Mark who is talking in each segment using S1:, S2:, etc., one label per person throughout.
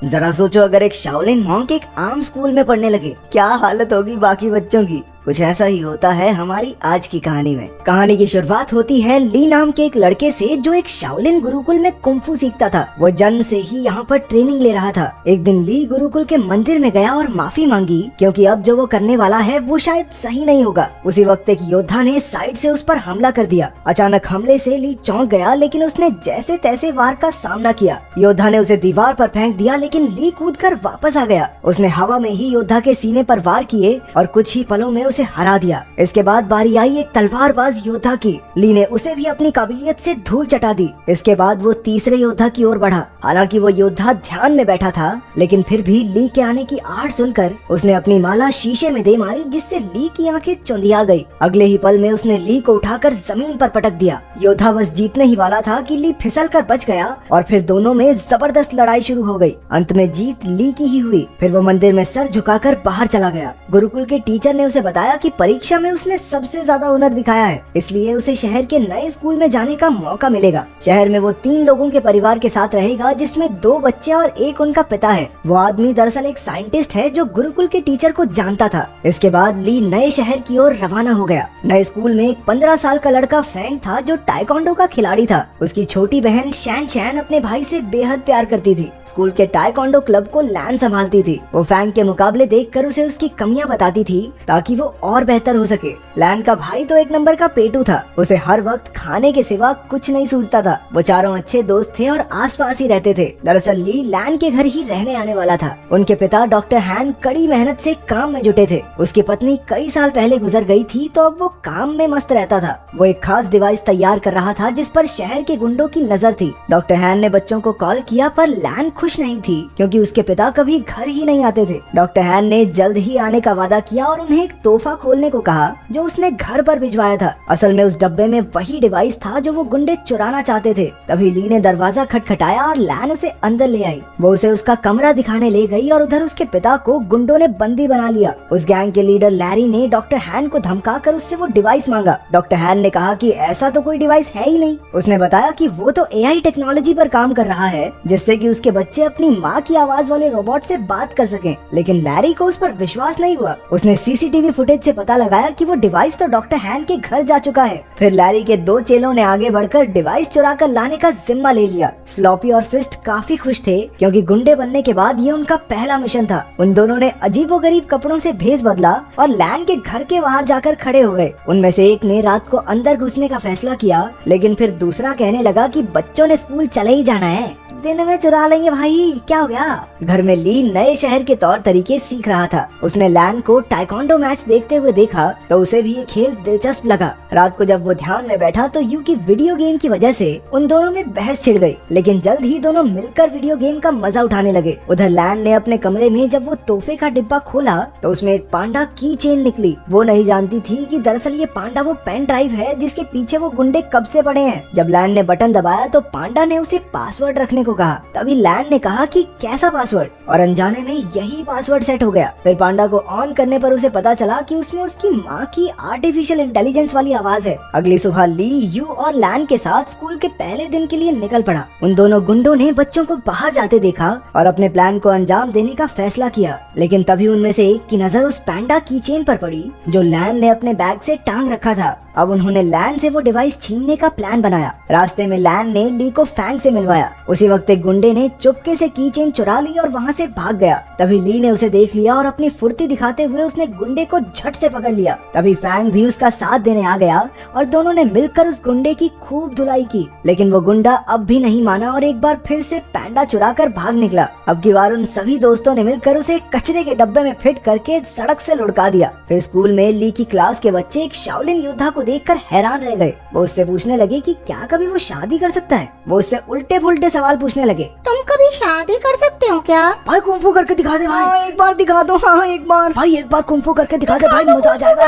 S1: जरा सोचो अगर एक शाओलिन मॉन्क एक आम स्कूल में पढ़ने लगे, क्या हालत होगी बाकी बच्चों की। कुछ ऐसा ही होता है हमारी आज की कहानी में। कहानी की शुरुआत होती है ली नाम के एक लड़के से जो एक शाओलिन गुरुकुल में कुंफू सीखता था। वो जन्म से ही यहाँ पर ट्रेनिंग ले रहा था। एक दिन ली गुरुकुल के मंदिर में गया और माफी मांगी क्योंकि अब जो वो करने वाला है वो शायद सही नहीं होगा। उसी वक्त एक योद्धा ने साइड से उस पर हमला कर दिया। अचानक हमले से ली चौंक गया, लेकिन उसने जैसे तैसे वार का सामना किया। योद्धा ने उसे दीवार पर फेंक दिया, लेकिन ली कूदकर वापस आ गया। उसने हवा में ही योद्धा के सीने पर वार किए और कुछ ही पलों में उसे हरा दिया। इसके बाद बारी आई एक तलवारबाज योद्धा की। ली ने उसे भी अपनी काबिलियत से धूल चटा दी। इसके बाद वो तीसरे योद्धा की ओर बढ़ा। हालांकि वो योद्धा ध्यान में बैठा था, लेकिन फिर भी ली के आने की आहट सुनकर उसने अपनी माला शीशे में दे मारी, जिससे ली की आंखें चुंधिया गई। अगले ही पल में उसने ली को उठाकर जमीन पर पटक दिया। योद्धा बस जीतने ही वाला था कि ली फिसल कर बच गया और फिर दोनों में जबरदस्त लड़ाई शुरू हो गई। अंत में जीत ली की ही हुई। फिर वो मंदिर में सर झुकाकर बाहर चला गया। गुरुकुल के टीचर ने उसे बताया कि परीक्षा में उसने सबसे ज्यादा हुनर दिखाया है, इसलिए उसे शहर के नए स्कूल में जाने का मौका मिलेगा। शहर में वो 3 लोगों के परिवार के साथ रहेगा, जिसमें 2 बच्चे और एक उनका पिता है। वो आदमी दरअसल एक साइंटिस्ट है जो गुरुकुल के टीचर को जानता था। इसके बाद ली नए शहर की ओर रवाना हो गया। नए स्कूल में एक 15 साल का लड़का फैंग था जो टाइकोंडो का खिलाड़ी था। उसकी छोटी बहन शैन शैन अपने भाई से बेहद प्यार करती थी। स्कूल के टाइकोंडो क्लब को लैन संभालती थी। वो फैंग के मुकाबले देखकर उसे उसकी कमियां बताती थी ताकि वो और बेहतर हो सके। लैन का भाई तो एक नंबर का पेटू था। उसे हर वक्त खाने के सिवा कुछ नहीं सूझता था। वो चारों अच्छे दोस्त थे और आसपास ही रहते थे। दरअसल ली लैन के घर ही रहने आने वाला था। उनके पिता डॉक्टर हैन कड़ी मेहनत से काम में जुटे थे। उसकी पत्नी कई साल पहले गुजर गई थी, तो अब वो काम में मस्त रहता था। वो एक खास डिवाइस तैयार कर रहा था जिस पर शहर के गुंडों की नजर थी। डॉक्टर हैन ने बच्चों को कॉल किया, पर लैन खुश नहीं थी क्योंकि उसके पिता कभी घर ही नहीं आते थे। डॉक्टर हैन ने जल्द ही आने का वादा किया और उन्हें एक तोहफा खोलने को कहा जो उसने घर पर भिजवाया था। असल में उस डब्बे में वही डिवाइस था जो वो गुंडे चुराना चाहते थे। तभी ली ने दरवाजा खटखटाया और लैन उसे अंदर ले आई। वो उसे उसका कमरा दिखाने ले गई और उधर उसके पिता को गुंडों ने बंदी बना लिया। उस गैंग के लीडर लैरी ने डॉक्टर हैन को धमकाकर उससे वो डिवाइस मांगा। डॉक्टर हैन ने कहा कि ऐसा तो कोई डिवाइस है ही नहीं। उसने बताया कि वो तो एआई टेक्नोलॉजी पर काम कर रहा है, जिससे कि उसके बच्चे अपनी माँ की आवाज वाले रोबोट से बात कर सकें। लेकिन लैरी को उस पर विश्वास नहीं हुआ। उसने सीसीटीवी फुटेज से पता लगाया कि वो डिवाइस तो डॉक्टर हैन के घर जा चुका है। फिर लैरी के 2 चेलों ने आगे बढ़कर डिवाइस चुरा कर लाने का जिम्मा ले लिया। स्लॉपी और फिस्ट काफी खुश थे क्योंकि गुंडे बनने के बाद ये उनका पहला मिशन था। उन दोनों ने अजीबोगरीब कपड़ों से भेष बदला और लैन के घर के बाहर जाकर खड़े हो गए। उनमें से एक ने रात को अंदर घुसने का फैसला किया, लेकिन फिर दूसरा कहने लगा कि बच्चों ने स्कूल चले ही जाना है, दिन में चुरा लेंगे भाई, क्या हो गया। घर में ली नए शहर के तौर तरीके सीख रहा था। उसने लैन को टाइकोंडो मैच देखते हुए देखा तो उसे भी ये खेल दिलचस्प लगा। रात को जब वो ध्यान में बैठा तो यू की वीडियो गेम की वजह से उन दोनों में बहस छिड़ गई, लेकिन जल्द ही दोनों मिलकर वीडियो गेम का मजा उठाने लगे। उधर लैन ने अपने कमरे में जब वो तोहफे का डिब्बा खोला तो उसमें एक पांडा की चेन निकली। वो नहीं जानती थी कि दरअसल ये पांडा वो पेन ड्राइव है जिसके पीछे वो गुंडे कब से पड़े हैं। जब लैन ने बटन दबाया तो पांडा ने उसे पासवर्ड रखने को कहा। तभी लैन ने कहा कि कैसा पासवर्ड, और अनजाने में यही पासवर्ड सेट हो गया। फिर पांडा को ऑन करने पर उसे पता चला कि उसमें उसकी माँ की आर्टिफिशियल इंटेलिजेंस वाली आवाज है। अगली सुबह ली यू और लैन के साथ स्कूल के पहले दिन के लिए निकल पड़ा। उन दोनों गुंडों ने बच्चों को बाहर जाते देखा और अपने प्लान को अंजाम देने का फैसला किया, लेकिन तभी उनमें से एक की नजर उस पैंडा की चेन पर पड़ी जो लैन ने अपने बैग से टांग रखा था। अब उन्होंने लैन से वो डिवाइस छीनने का प्लान बनाया। रास्ते में लैन ने ली को फैंग से मिलवाया। उसी वक्त एक गुंडे ने चुपके से की चेन चुरा ली और वहाँ से भाग गया। तभी ली ने उसे देख लिया और अपनी फुर्ती दिखाते हुए उसने गुंडे को झट से पकड़ लिया। तभी फैंग भी उसका साथ देने आ गया और दोनों ने मिलकर उस गुंडे की खूब धुलाई की, लेकिन वो गुंडा अब भी नहीं माना और एक बार फिर से पैंडा चुरा कर भाग निकला। अब की बार उन सभी दोस्तों ने मिलकर उसे कचरे के डब्बे में फिट करके सड़क से लुढ़का दिया। फिर स्कूल में ली की क्लास के बच्चे एक शाओलिन योद्धा को देखकर हैरान रह गए। वो उससे पूछने लगे कि क्या कभी वो शादी कर सकता है। वो उससे उल्टे पुल्टे सवाल पूछने लगे।
S2: तुम कभी शादी कर सकते हो क्या?
S1: भाई कुंफू करके दिखा दे भाई। हाँ, एक बार दिखा दो। हाँ एक बार भाई, एक बार कुंफू करके दिखा दे भाई, मजा आ जाएगा।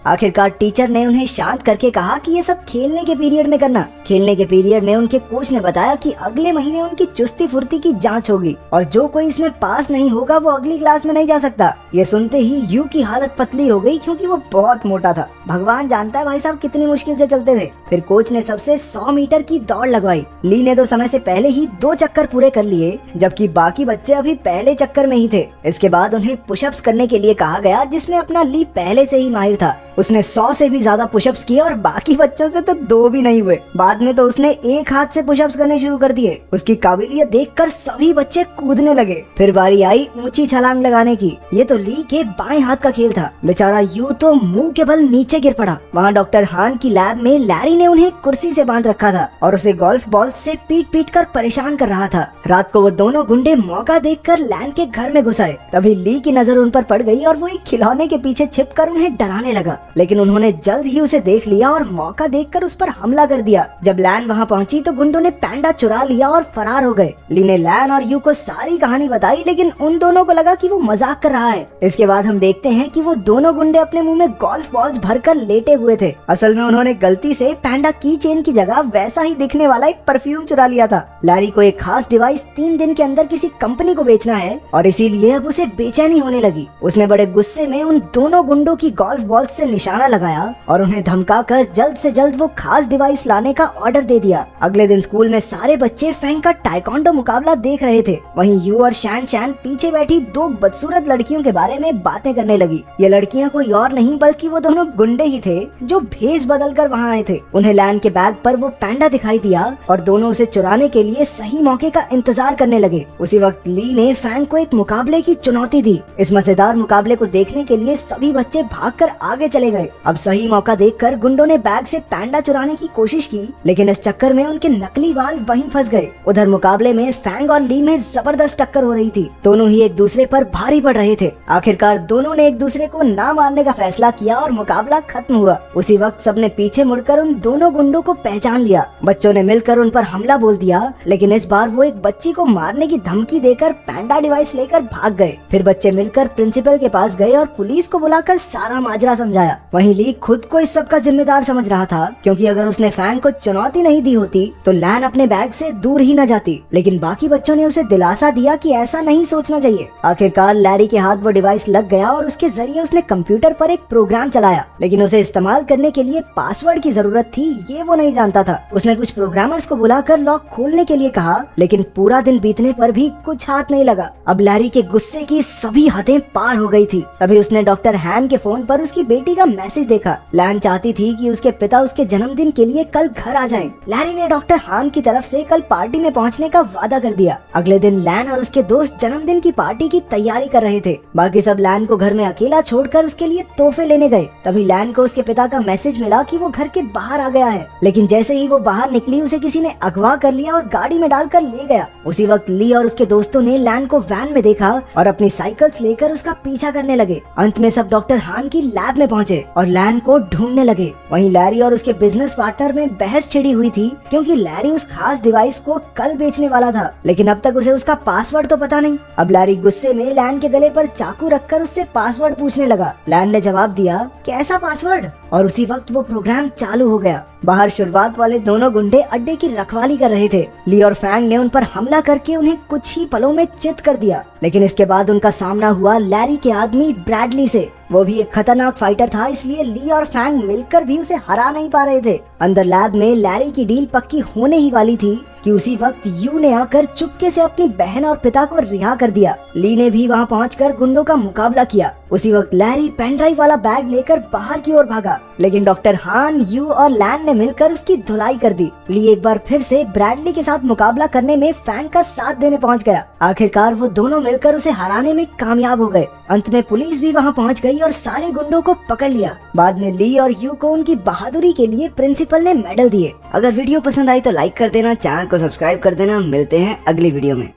S1: आखिरकार टीचर ने उन्हें शांत करके कहा कि ये सब खेलने के पीरियड में करना। खेलने के पीरियड में उनके कोच ने बताया कि अगले महीने उनकी चुस्ती फुर्ती की जांच होगी और जो कोई इसमें पास नहीं होगा वो अगली क्लास में नहीं जा सकता। ये सुनते ही यू की हालत पतली हो गई क्योंकि वो बहुत मोटा था। भगवान जानता है भाई साहब कितनी मुश्किल से चलते थे। फिर कोच ने सबसे 100 मीटर की दौड़ लगवाई। ली ने तो समय से पहले ही 2 चक्कर पूरे कर लिए, जबकि बाकी बच्चे बच्चे अभी पहले चक्कर में ही थे। इसके बाद उन्हें पुशअप्स करने के लिए कहा गया, जिसमें अपना ली पहले से ही माहिर था। उसने 100 से भी ज्यादा पुशअप्स किए और बाकी बच्चों से तो 2 भी नहीं हुए। बाद में तो उसने एक हाथ से पुशअप्स करने शुरू कर दिए। उसकी काबिलियत देखकर सभी बच्चे कूदने लगे। फिर बारी आई ऊंची छलांग लगाने की। ये तो ली के बाएं हाथ का खेल था। बेचारा यूं तो मुंह के बल नीचे गिर पड़ा। वहाँ डॉक्टर हान की लैब में लैरी ने उन्हें कुर्सी से बांध रखा था और उसे गोल्फ बॉल से पीट पीट कर परेशान कर रहा था। रात को वो दोनों गुंडे मौका देखकर लैन के घर में घुस आए। तभी ली की नजर उन पर पड़ गई और वो एक खिलौने के पीछे छिपकर उन्हें डराने लगा, लेकिन उन्होंने जल्द ही उसे देख लिया और मौका देखकर उस पर हमला कर दिया। जब लैन वहाँ पहुंची तो गुंडों ने पैंडा चुरा लिया और फरार हो गए। ली ने लैन और यू को सारी कहानी बताई, लेकिन उन दोनों को लगा कि वो मजाक कर रहा है। इसके बाद हम देखते हैं कि वो दोनों गुंडे अपने मुंह में गोल्फ बॉल्स भरकर लेटे हुए थे। असल में उन्होंने गलती से पैंडा की चेन की जगह वैसा ही दिखने वाला एक परफ्यूम चुरा लिया था। लैरी को एक खास डिवाइस 3 दिन के अंदर किसी कंपनी को बेचना है और इसीलिए अब उसे बेचैनी होने लगी। उसने बड़े गुस्से में उन दोनों गुंडों की गोल्फ बॉल से निशाना लगाया और उन्हें धमकाकर जल्द से जल्द वो खास डिवाइस लाने का ऑर्डर दे दिया। अगले दिन स्कूल में सारे बच्चे फैंग का टाइकोंडो मुकाबला देख रहे थे। वहीं यू और शैन शैन पीछे बैठी 2 बदसूरत लड़कियों के बारे में बातें करने लगी। ये लड़कियां कोई और नहीं बल्कि वो दोनों गुंडे ही थे जो भेष बदल कर वहाँ आए थे। उन्हें लैन के बैग पर वो पैंडा दिखाई दिया और दोनों उसे चुराने के लिए सही मौके का इंतजार करने लगे। उसी वक्त ली ने फैंग को एक मुकाबले की चुनौती दी। इस मजेदार मुकाबले को देखने के लिए सभी बच्चे भागकर आगे चले गए। अब सही मौका देखकर गुंडों ने बैग से पैंडा चुराने की कोशिश की, लेकिन इस चक्कर में उनके नकली बाल वहीं फंस गए। उधर मुकाबले में फैंग और ली में जबरदस्त टक्कर हो रही थी। दोनों ही एक दूसरे पर भारी पड़ रहे थे। आखिरकार दोनों ने एक दूसरे को ना मारने का फैसला किया और मुकाबला खत्म हुआ। उसी वक्त सबने पीछे मुड़कर उन दोनों गुंडों को पहचान लिया। बच्चों ने मिलकर उन पर हमला बोल दिया, लेकिन इस बार वो एक बच्ची को मारने की धमकी देकर पैंडा डिवाइस लेकर भाग गए। फिर बच्चे मिलकर प्रिंसिपल के पास गए और पुलिस को बुलाकर सारा माजरा समझाया। वहीं ली खुद को इस सब का जिम्मेदार समझ रहा था, क्योंकि अगर उसने फैंग को चुनौती नहीं दी होती तो लैन अपने बैग से दूर ही न जाती। लेकिन बाकी बच्चों ने उसे दिलासा दिया कि ऐसा नहीं सोचना चाहिए। आखिरकार लैरी के हाथ वो डिवाइस लग गया और उसके जरिए उसने कंप्यूटर पर एक प्रोग्राम चलाया, लेकिन उसे इस्तेमाल करने के लिए पासवर्ड की जरूरत थी, ये वो नहीं जानता था। उसने कुछ प्रोग्रामर्स को बुलाकर लॉक खोलने के लिए कहा, लेकिन पूरा दिन बीतने पर भी कुछ हाथ नहीं लगा। अब लैरी के गुस्से की सभी हदें पार हो गई थी। तभी उसने डॉक्टर हैन के फोन पर उसकी बेटी का मैसेज देखा। लैन चाहती थी कि उसके पिता उसके जन्मदिन के लिए कल घर आ जाएं। लैरी ने डॉक्टर हान की तरफ से कल पार्टी में पहुंचने का वादा कर दिया। अगले दिन लैन और उसके दोस्त जन्मदिन की पार्टी की तैयारी कर रहे थे। बाकी सब लैन को घर में अकेला छोड़कर उसके लिए तोहफे लेने गए। तभी लैन को उसके पिता का मैसेज मिला कि वो घर के बाहर आ गया है, लेकिन जैसे ही वो बाहर निकली उसे किसी ने अगवा कर लिया और गाड़ी में डालकर ले गया। उसी वक्त ली और उसके दोस्तों ने लैन को वैन में देखा और अपनी साइकिल्स लेकर उसका पीछा करने लगे। अंत में सब डॉक्टर हान की लैब में पहुंचे और लैन को ढूंढने लगे। वहीं लैरी और उसके बिजनेस पार्टनर में बहस छिड़ी हुई थी, क्योंकि लैरी उस खास डिवाइस को कल बेचने वाला था, लेकिन अब तक उसे उसका पासवर्ड तो पता नहीं। अब लैरी गुस्से में लैन के गले पर चाकू रखकर उससे पासवर्ड पूछने लगा। लैन ने जवाब दिया, कैसा पासवर्ड? और उसी वक्त वो प्रोग्राम चालू हो गया। बाहर शुरुआत वाले दोनों गुंडे अड्डे की रखवाली कर रहे थे। ली और फैंग ने उन पर हमला करके उन्हें कुछ ही पलों में चित कर दिया, लेकिन इसके बाद उनका सामना हुआ लैरी के आदमी ब्रैडली से। वो भी एक खतरनाक फाइटर था, इसलिए ली और फैंग मिलकर भी उसे हरा नहीं पा रहे थे। अंदर लैब में लैरी की डील पक्की होने ही वाली थी कि उसी वक्त यू ने आकर चुपके से अपनी बहन और पिता को रिहा कर दिया। ली ने भी वहां पहुंचकर गुंडों का मुकाबला किया। उसी वक्त लैरी पेन ड्राइव वाला बैग लेकर बाहर की ओर भागा, लेकिन डॉक्टर हान, यू और लैन ने मिलकर उसकी धुलाई कर दी। ली एक बार फिर से ब्रैडली के साथ मुकाबला करने में फैंग का साथ देने पहुंच गया। आखिरकार वो दोनों मिलकर उसे हराने में कामयाब हो गए। अंत में पुलिस भी वहां पहुंच गई और सारे गुंडों को पकड़ लिया। बाद में ली और यू को उनकी बहादुरी के लिए प्रिंसिपल ने मेडल दिए। अगर वीडियो पसंद आई तो लाइक कर देना, चैनल को सब्सक्राइब कर देना। मिलते हैं अगली वीडियो में।